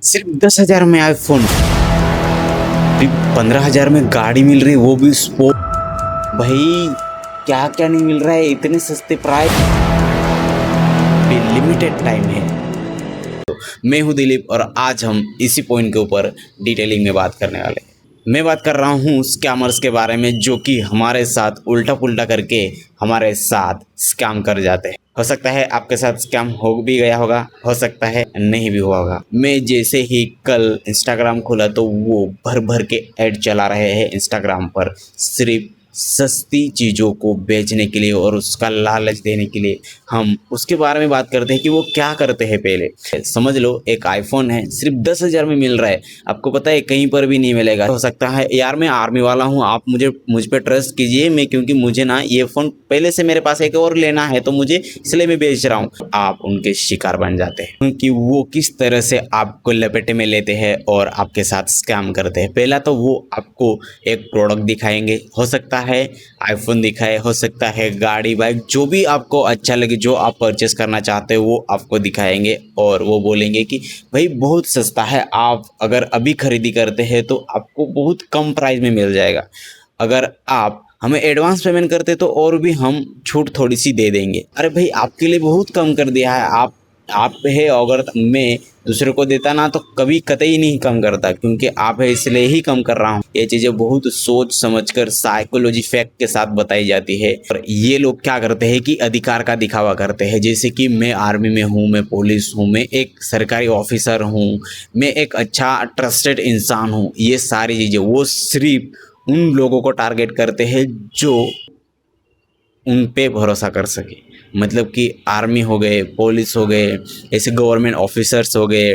सिर्फ 10,000 में आईफोन, सिर्फ 15,000 में गाड़ी मिल रही, वो भी स्पोर्ट। भाई क्या क्या नहीं मिल रहा है इतने सस्ते प्राइस पे, लिमिटेड टाइम है। तो मैं हूं दिलीप और आज हम इसी पॉइंट के ऊपर डिटेलिंग में बात करने वाले हैं। मैं बात कर रहा हूं स्कैमर्स के बारे में, जो कि हमारे साथ उल्टा पुल्टा करके हमारे साथ स्कैम कर जाते हैं। हो सकता है आपके साथ स्कैम हो भी गया होगा, हो सकता है नहीं भी हुआ होगा। मैं जैसे ही कल इंस्टाग्राम खोला तो वो भर भर के ऐड चला रहे हैं इंस्टाग्राम पर, सिर्फ सस्ती चीज़ों को बेचने के लिए और उसका लालच देने के लिए। हम उसके बारे में बात करते हैं कि वो क्या करते हैं। पहले समझ लो, एक आईफोन है, सिर्फ 10,000 में मिल रहा है। आपको पता है कहीं पर भी नहीं मिलेगा। हो सकता है यार मैं आर्मी वाला हूँ, आप मुझ पर ट्रस्ट कीजिए, मैं क्योंकि मुझे ना ये फ़ोन पहले से मेरे पास एक और लेना है तो मुझे इसलिए मैं बेच रहा हूँ। आप उनके शिकार बन जाते हैं क्योंकि वो किस तरह से आपको लपेटे में लेते हैं और आपके साथ स्कैम करते हैं। पहला तो वो आपको एक प्रोडक्ट दिखाएंगे, हो सकता है आईफोन दिखाए, हो सकता है गाड़ी बाइक, जो भी आपको अच्छा लगे, जो आप परचेस करना चाहते हो वो आपको दिखाएंगे और वो बोलेंगे कि भाई बहुत सस्ता है, आप अगर अभी खरीदी करते हैं तो आपको बहुत कम प्राइस में मिल जाएगा। अगर आप हमें एडवांस पेमेंट करते तो और भी हम छूट थोड़ी सी दे देंगे। अरे भाई आपके लिए बहुत कम कर दिया है, आप है, अगर मैं दूसरे को देता ना तो कभी कतई नहीं कम करता, क्योंकि आप है इसलिए ही कम कर रहा हूँ। ये चीज़ें बहुत सोच समझकर साइकोलॉजी फैक्ट के साथ बताई जाती है। और ये लोग क्या करते हैं कि अधिकार का दिखावा करते हैं, जैसे कि मैं आर्मी में हूँ, मैं पुलिस हूँ, मैं एक सरकारी ऑफिसर हूँ, मैं एक अच्छा ट्रस्टेड इंसान हूँ। ये सारी चीज़ें वो सिर्फ उन लोगों को टारगेट करते हैं जो उन पे भरोसा कर सके। मतलब कि आर्मी हो गए, पुलिस हो गए, ऐसे गवर्नमेंट ऑफिसर्स हो गए,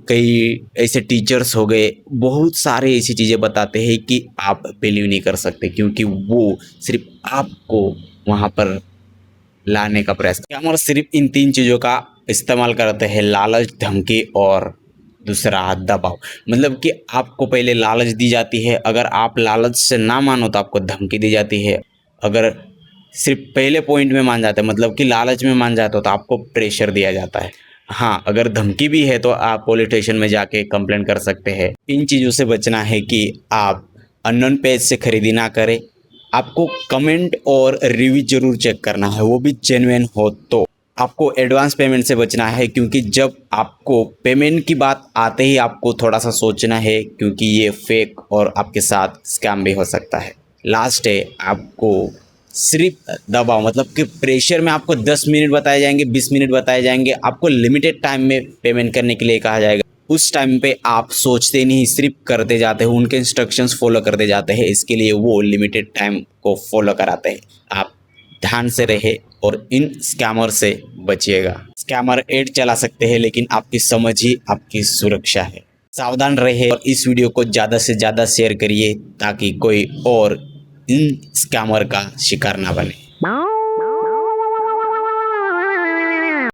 कई ऐसे टीचर्स हो गए, बहुत सारे ऐसी चीज़ें बताते हैं कि आप बिलीव नहीं कर सकते, क्योंकि वो सिर्फ आपको वहाँ पर लाने का प्रयास करते हैं। हमारा सिर्फ इन 3 चीज़ों का इस्तेमाल करते हैं: लालच, धमकी और दूसरा दबाव। मतलब कि आपको पहले लालच दी जाती है, अगर आप लालच से ना मानो तो आपको धमकी दी जाती है। अगर सिर्फ पहले पॉइंट में मान जाते हैं, मतलब कि लालच में मान जाते हो, तो आपको प्रेशर दिया जाता है। हाँ, अगर धमकी भी है तो आप पुलिस स्टेशन में जाके कंप्लेंट कर सकते हैं। इन चीज़ों से बचना है कि आप अननोन पेज से खरीदी ना करें। आपको कमेंट और रिव्यू जरूर चेक करना है, वो भी जेन्युइन हो तो। आपको एडवांस पेमेंट से बचना है, क्योंकि जब आपको पेमेंट की बात आते ही आपको थोड़ा सा सोचना है, क्योंकि ये फेक और आपके साथ स्कैम भी हो सकता है। लास्ट है, आपको सिर्फ दबाव, मतलब कि प्रेशर में आपको 10 मिनट बताए जाएंगे, 20 मिनट बताए जाएंगे, आपको लिमिटेड टाइम में पेमेंट करने के लिए कहा जाएगा। उस टाइम पे आप सोचते नहीं, सिर्फ करते जाते हो, उनके इंस्ट्रक्शंस फॉलो करते जाते हैं। इसके लिए वो लिमिटेड टाइम को फॉलो कराते हैं। आप ध्यान से रहे और इन स्कैमर से बचिएगा। स्कैमर ऐड चला सकते हैं, लेकिन आपकी समझ ही आपकी सुरक्षा है। सावधान रहे और इस वीडियो को ज़्यादा से ज़्यादा शेयर करिए ताकि कोई और इन स्कैमर का शिकार ना बने।